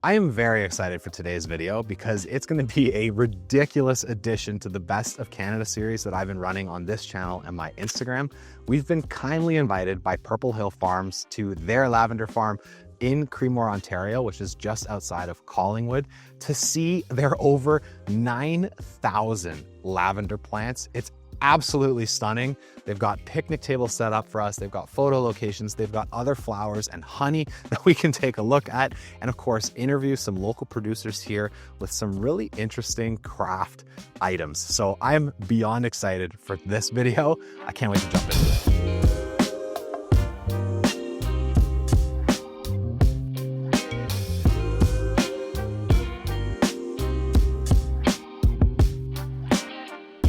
I am very excited for today's video because it's going to be a ridiculous addition to the Best of Canada series that I've been running on this channel and my Instagram. We've been kindly invited by Purple Hill Farms to their lavender farm in Creemore, Ontario, which is just outside of Collingwood, to see their over 9,000 lavender plants. It's absolutely stunning. They've got picnic tables set up for us. They've got photo locations. They've got other flowers and honey that we can take a look at. And of course, interview some local producers here with some really interesting craft items. So I'm beyond excited for this video. I can't wait to jump into it.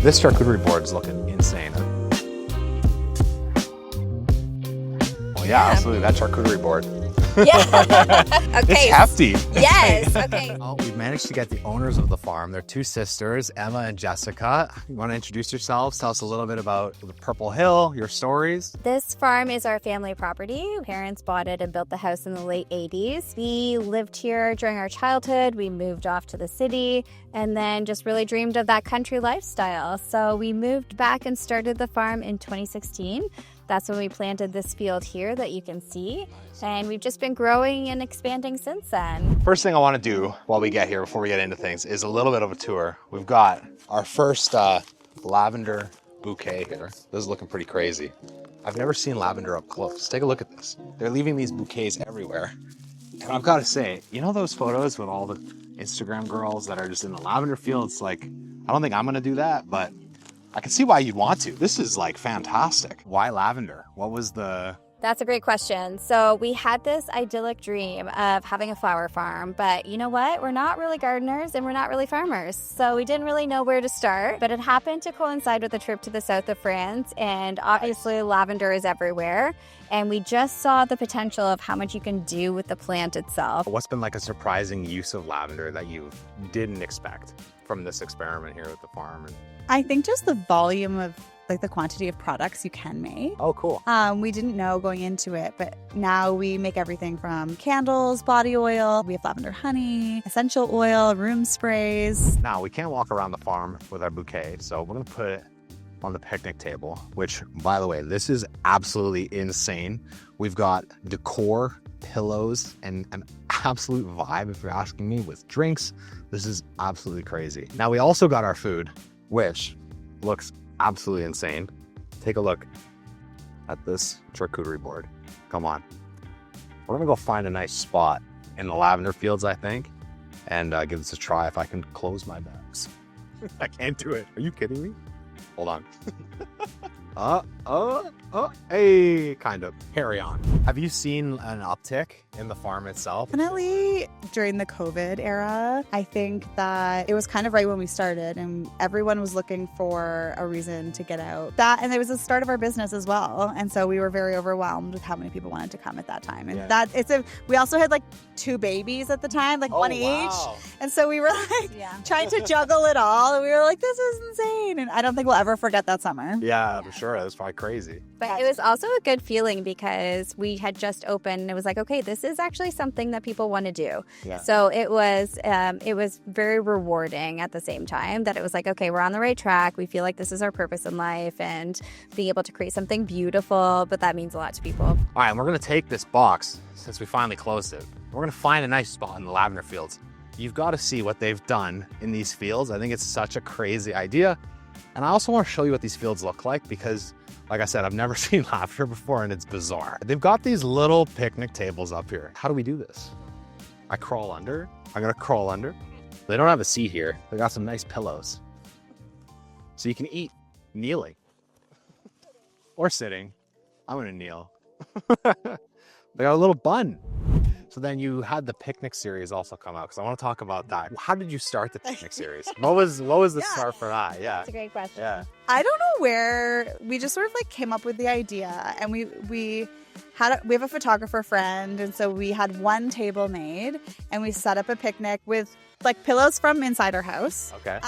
This charcuterie board is looking insane. Oh yeah, absolutely, that charcuterie board. Yeah. Okay. It's hefty. Yes. Okay. Well, we've managed to get the owners of the farm. They're two sisters, Emma and Jessica. You want to introduce yourselves? Tell us a little bit about the Purple Hill, your stories. This farm is our family property. Parents bought it and built the house in the late 80s. We lived here during our childhood. We moved off to the city and then just really dreamed of that country lifestyle. So we moved back and started the farm in 2016. That's when we planted this field here that you can see. And we've just been growing and expanding since then. First thing I want to do while we get here, before we get into things, is a little bit of a tour. We've got our first lavender bouquet here. This is looking pretty crazy. I've never seen lavender up close. Take a look at this. They're leaving these bouquets everywhere. And I've got to say, you know those photos with all the Instagram girls that are just in the lavender fields? Like, I don't think I'm going to do that, but I can see why you'd want to. This is like fantastic. Why lavender? What was the... That's a great question. So we had this idyllic dream of having a flower farm, but you know what? We're not really gardeners and we're not really farmers. So we didn't really know where to start, but it happened to coincide with a trip to the south of France. And obviously lavender is everywhere. And we just saw the potential of how much you can do with the plant itself. What's been like a surprising use of lavender that you didn't expect from this experiment here with the farm? I think just the volume of the quantity of products you can make. Oh, cool. We didn't know going into it, but now we make everything from candles, body oil, we have lavender honey, essential oil, room sprays. Now, we can't walk around the farm with our bouquet, so we're going to put it on the picnic table, which, by the way, this is absolutely insane. We've got decor, pillows, and an absolute vibe, if you're asking me, with drinks. This is absolutely crazy. Now, we also got our food, which looks absolutely insane. Take a look at this charcuterie board. Come on. We're gonna go find a nice spot in the lavender fields, I think, and give this a try if I can close my bags. I can't do it. Are you kidding me? Hold on. Hey, kind of. Carry on. Have you seen an uptick in the farm itself? Definitely during the COVID era, I think that it was kind of right when we started and everyone was looking for a reason to get out. And it was the start of our business as well. And so we were very overwhelmed with how many people wanted to come at that time. And we also had like 2 babies at the time, like one each. And so we were like trying to juggle it all. And we were like, this is insane. And I don't think we'll ever forget that summer. Yeah, for sure. It was probably crazy. But it was also a good feeling because we had just opened. It was like, okay, this is actually something that people want to do. Yeah. So it was very rewarding at the same time that it was like, okay, we're on the right track. We feel like this is our purpose in life and being able to create something beautiful, but that means a lot to people. All right, and we're going to take this box since we finally closed it. We're going to find a nice spot in the lavender fields. You've got to see what they've done in these fields. I think it's such a crazy idea. And I also want to show you what these fields look like because, like I said, I've never seen lavender before and it's bizarre. They've got these little picnic tables up here. How do we do this? I crawl under. I'm going to crawl under. They don't have a seat here. They got some nice pillows. So you can eat kneeling or sitting. I'm going to kneel. They got a little bun. So then you had the picnic series also come out because I want to talk about that. How did you start the picnic series? What was the start for that? Yeah, that's a great question. Yeah, I don't know where we just sort of like came up with the idea, and we have a photographer friend, and so we had one table made, and we set up a picnic with like pillows from inside our house. Okay.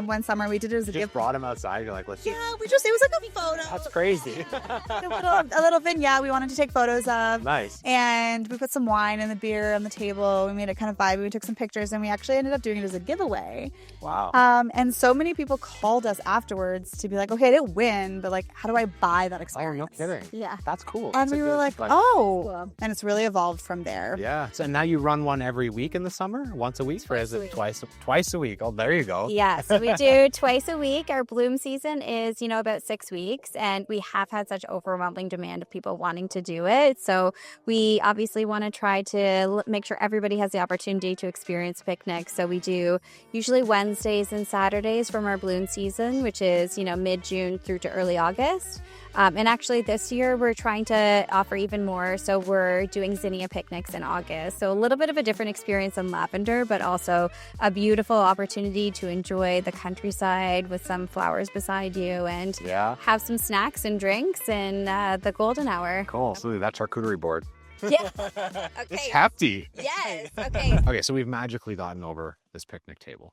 one summer. We did it as a Just gift. brought them outside. You're like, let's see. Yeah, it was like a photo. That's crazy. a little vignette we wanted to take photos of. Nice. And we put some wine and the beer on the table. We made it kind of vibey. We took some pictures, and we actually ended up doing it as a giveaway. Wow. And so many people called us afterwards to be like, okay, I didn't win, but like, how do I buy that Oh, experience? no kidding. Yeah. That's cool. And That's a we were good, like, oh. And it's really evolved from there. Yeah. So now you run one every week in the summer? Once a week? Or is it twice a week? Oh, there you go. Yes, we do twice a week. Our bloom season is, about 6 weeks, and we have had such overwhelming demand of people wanting to do it. So we obviously want to try to make sure everybody has the opportunity to experience picnics. So we do usually Wednesdays and Saturdays from our bloom season, which is, mid-June through to early August. And actually this year we're trying to offer even more. So we're doing zinnia picnics in August. So a little bit of a different experience than lavender, but also a beautiful opportunity to enjoy the countryside with some flowers beside you and have some snacks and drinks in the golden hour. Cool. So that charcuterie board. Yeah. It's Okay. hefty. Yes. Okay. Okay, so we've magically gotten over this picnic table.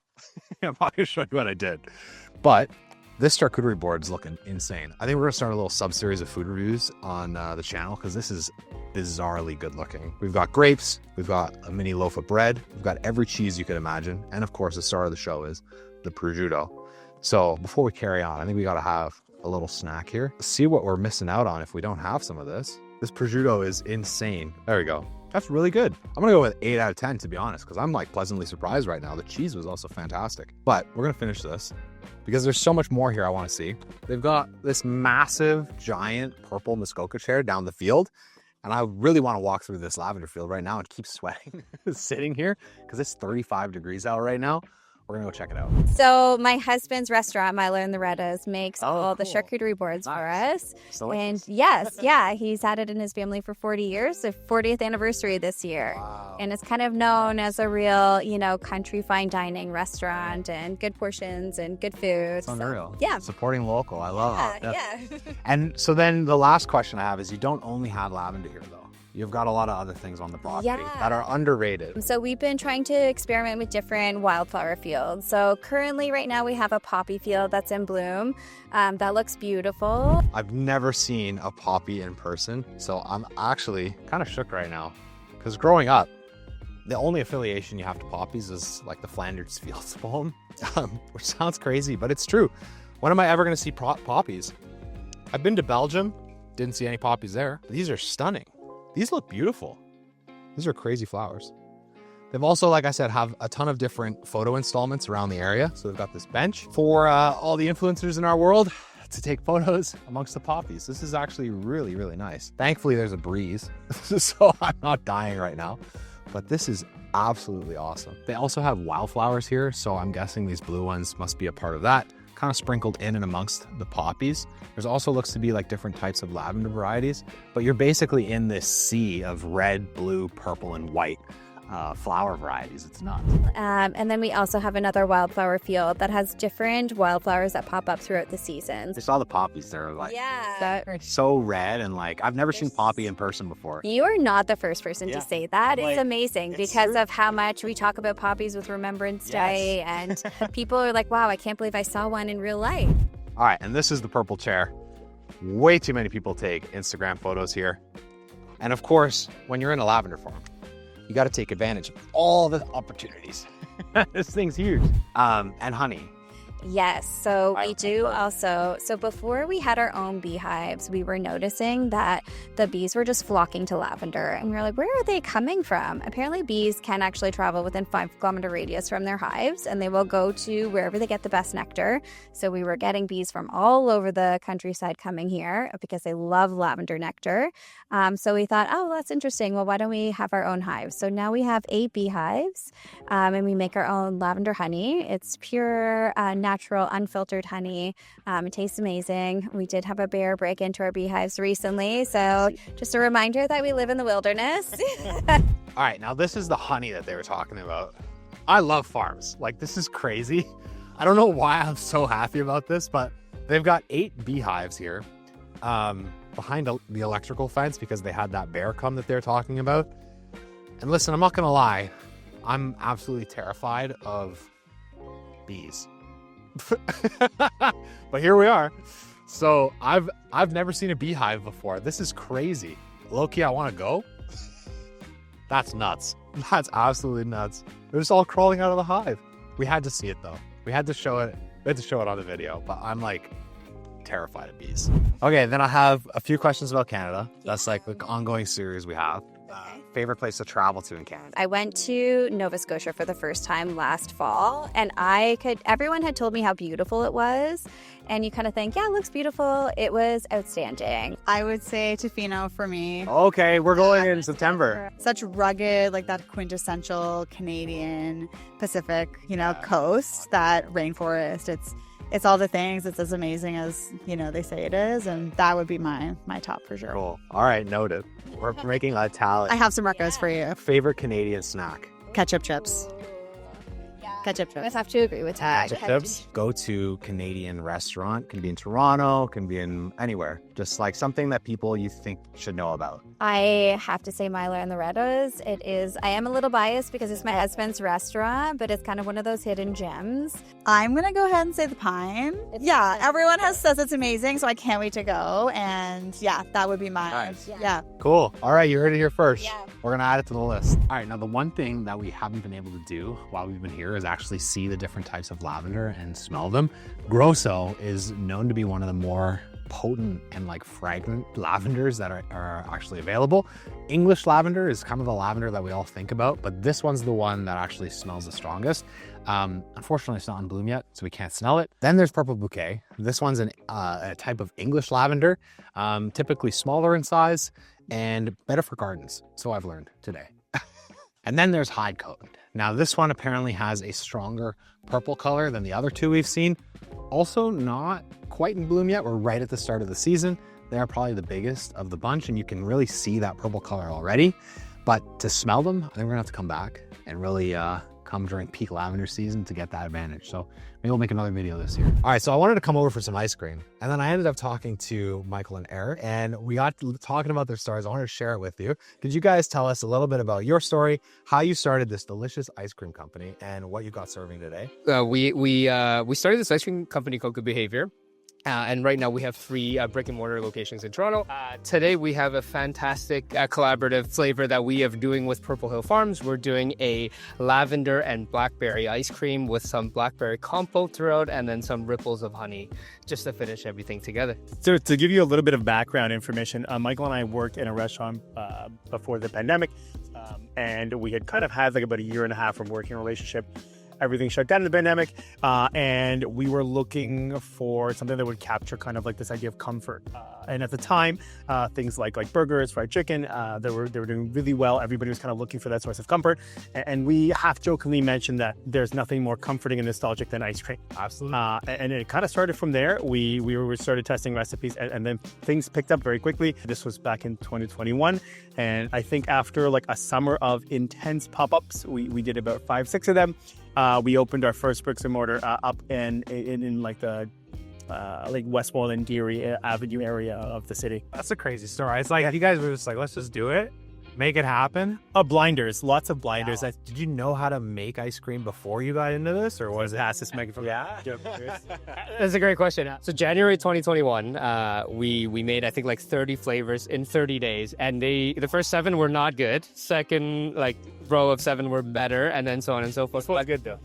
I'm not going to show you what I did. But this charcuterie board is looking insane. I think we're going to start a little sub-series of food reviews on the channel because this is bizarrely good looking. We've got grapes, we've got a mini loaf of bread, we've got every cheese you could imagine, and of course the star of the show is the prosciutto. So before we carry on, I think we got to have a little snack here. See what we're missing out on if we don't have some of this. This prosciutto is insane. There we go. That's really good. I'm gonna go with 8 out of 10 to be honest, because I'm like pleasantly surprised right now. The cheese was also fantastic. But we're gonna finish this because there's so much more here I want to see. They've got this massive, giant purple Muskoka chair down the field, and I really want to walk through this lavender field right now and keep sweating sitting here because it's 35 degrees out right now. We're gonna go check it out. So my husband's restaurant, Milo and Loretta's, makes all the cool. charcuterie boards for us. Delicious. And yes, he's had it in his family for 40 years, the 40th anniversary this year. Wow. And it's kind of known as a real, country fine dining restaurant and good portions and good food. It's unreal. Yeah. Supporting local. I love it. Yeah. And so then the last question I have is you don't only have lavender here though. You've got a lot of other things on the property that are underrated. So we've been trying to experiment with different wildflower fields. So currently right now we have a poppy field that's in bloom. That looks beautiful. I've never seen a poppy in person, so I'm actually kind of shook right now because growing up, the only affiliation you have to poppies is like the Flanders Fields poem, which sounds crazy, but it's true. When am I ever going to see poppies? I've been to Belgium, didn't see any poppies there. These are stunning. These look beautiful. These are crazy flowers. They've also, like I said, have a ton of different photo installments around the area. So they've got this bench for all the influencers in our world to take photos amongst the poppies. This is actually really, really nice. Thankfully, there's a breeze, so I'm not dying right now. But this is absolutely awesome. They also have wildflowers here, so I'm guessing these blue ones must be a part of that. Kind of sprinkled in and amongst the poppies. There's also looks to be like different types of lavender varieties, but you're basically in this sea of red, blue, purple, and white flower varieties. It's nuts. And then we also have another wildflower field that has different wildflowers that pop up throughout the seasons. I saw the poppies. They're like That so red, and like I've never seen poppy in person before. You are not the first person Yeah. to say that. Like, It's amazing it's because true. of how much we talk about poppies with Remembrance Day, and people are like, wow, I can't believe I saw one in real life. All right, and this is the purple chair. Way too many people take Instagram photos here. And of course, when you're in a lavender farm, you got to take advantage of all the opportunities. This thing's huge. And honey. Yes, so we Wild do flower. also. So before we had our own beehives, we were noticing that the bees were just flocking to lavender. And we were like, where are they coming from? Apparently bees can actually travel within 5-kilometer radius from their hives, and they will go to wherever they get the best nectar. So we were getting bees from all over the countryside coming here because they love lavender nectar. So we thought, oh, that's interesting. Well, why don't we have our own hives? So now we have 8 beehives, and we make our own lavender honey. It's pure, natural, unfiltered honey. It tastes amazing. We did have a bear break into our beehives recently, so just a reminder that we live in the wilderness. All right, now this is the honey that they were talking about. I love farms. Like, this is crazy. I don't know why I'm so happy about this, but they've got 8 beehives here behind the electrical fence because they had that bear come that they're talking about. And listen, I'm not going to lie. I'm absolutely terrified of bees. But here we are. So I've never seen a beehive before. This is crazy. Low-key, I want to go. That's nuts. That's absolutely nuts. They're just all crawling out of the hive. We had to see it though. We had to show it. We had to show it on the video, but I'm like terrified of bees. Okay, then I have a few questions about Canada. That's like the ongoing series we have. Favorite place to travel to in Canada? I went to Nova Scotia for the first time last fall, and everyone had told me how beautiful it was. And you kind of think, yeah, it looks beautiful. It was outstanding. I would say Tofino for me. Okay, we're going in September. Such rugged, like that quintessential Canadian Pacific, coast, that rainforest. It's all the things. It's as amazing as, they say it is. And that would be my top for sure. Cool. All right, noted. We're making a tally. I have some recos for you. Favorite Canadian snack? Ketchup chips. Ketchup chips. I have to agree with that. Ketchup chips. Go to Canadian restaurant. Can be in Toronto. Can be in anywhere. Just like something that people you think should know about. I have to say Milo and Loretta's. I am a little biased because it's my husband's restaurant, but it's kind of one of those hidden gems. I'm going to go ahead and say the Pine. Everyone says it's amazing, so I can't wait to go. And yeah, that would be mine. Nice. Yeah. Cool. All right, you heard it here first. Yeah. We're going to add it to the list. All right, now the one thing that we haven't been able to do while we've been here is actually see the different types of lavender and smell them. Grosso is known to be one of the more potent and like fragrant lavenders that are actually available. English lavender is kind of the lavender that we all think about, but this one's the one that actually smells the strongest. Unfortunately, it's not in bloom yet, so we can't smell it. Then there's Purple Bouquet. This one's a type of English lavender, typically smaller in size and better for gardens, so I've learned today. And then there's Hide Coat. Now this one apparently has a stronger purple color than the other two we've seen. Also not quite in bloom yet. We're right at the start of the season. They are probably the biggest of the bunch and you can really see that purple color already. But to smell them, I think we're gonna have to come back and really come during peak lavender season to get that advantage. So maybe we'll make another video this year. All right, so I wanted to come over for some ice cream. And then I ended up talking to Michael and Eric and we got talking about their stories. I wanted to share it with you. Could you guys tell us a little bit about your story, how you started this delicious ice cream company and what you got serving today? We started this ice cream company called Good Behavior. And right now we have 3 brick and mortar locations in Toronto. Today we have a fantastic collaborative flavor that we are doing with Purple Hill Farms. We're doing a lavender and blackberry ice cream with some blackberry compote throughout and then some ripples of honey just to finish everything together. So to give you a little bit of background information, Michael and I worked in a restaurant before the pandemic and we had kind of had like about a year and a half of working relationship. Everything shut down in the pandemic, and we were looking for something that would capture kind of like this idea of comfort. And at the time, things like burgers, fried chicken, they were doing really well. Everybody was kind of looking for that source of comfort. And we half-jokingly mentioned that there's nothing more comforting and nostalgic than ice cream. Absolutely. And it kind of started from there. We started testing recipes, and then things picked up very quickly. This was back in 2021. And I think after like a summer of intense pop-ups, we did about 5-6 of them. We opened our first bricks and mortar up in like the like Westmoreland, Deary Avenue area of the city. That's a crazy story. It's like you guys were just like, let's just do it, make it happen. Blinders, lots of blinders. Wow. Did you know how to make ice cream before you got into this, or was it has this make it from? Yeah. That's a great question. So January 2021, we made I think like 30 flavors in 30 days, and the first 7 were not good. Second row of 7 were better, and then so on and so forth. Well, good though.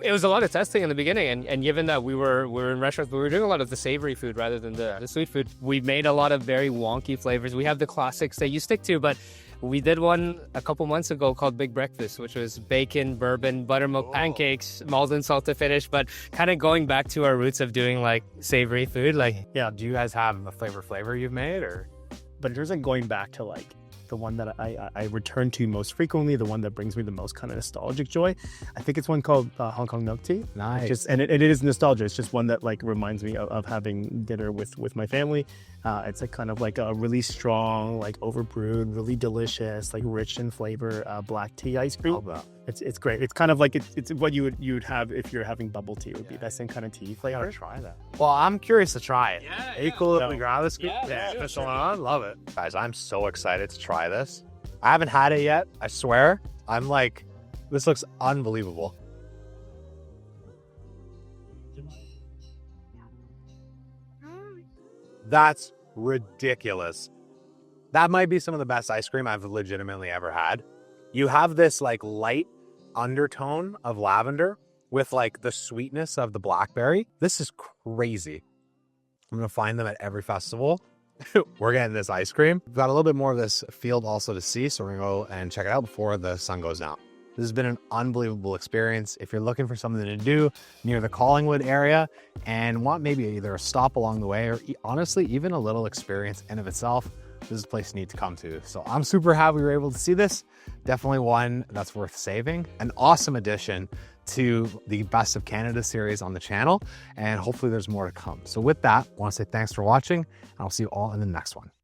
It was a lot of testing in the beginning, and given that we were in restaurants, but we were doing a lot of the savory food rather than the sweet food. We made a lot of very wonky flavors. We have the classics that you stick to, but we did one a couple months ago called Big Breakfast, which was bacon, bourbon, buttermilk pancakes, Malden salt to finish, but kind of going back to our roots of doing like savory food. Yeah. Do you guys have a flavor you've made, or? But in terms of going back to like the one that I return to most frequently, the one that brings me the most kind of nostalgic joy, I think it's one called Hong Kong milk tea. Nice. It is nostalgia. It's just one that like reminds me of having dinner with my family. It's like kind of like a really strong, like overbrewed, really delicious, like rich in flavor black tea ice cream. Oh, It's great. It's kind of like it's what you would have if you're having bubble tea. It would be that same kind of tea flavor. I gotta try that. Well, I'm curious to try it. Yeah, Are you cool if No. we grab this? Yeah, What's going on? Love it. Guys, I'm so excited to try this. I haven't had it yet. I swear. I'm like, this looks unbelievable. That's ridiculous. That might be some of the best ice cream I've legitimately ever had. You have this like light undertone of lavender with like the sweetness of the blackberry. This is crazy. I'm gonna find them at every festival. We're getting this ice cream. We've got a little bit more of this field also to see, so we're gonna go and check it out before the sun goes down. This has been an unbelievable experience. If you're looking for something to do near the Collingwood area and want maybe either a stop along the way or honestly, even a little experience in of itself, this is a place you need to come to. So I'm super happy we were able to see this. Definitely one that's worth saving. An awesome addition to the Best of Canada series on the channel, and hopefully there's more to come. So with that, I want to say thanks for watching, and I'll see you all in the next one.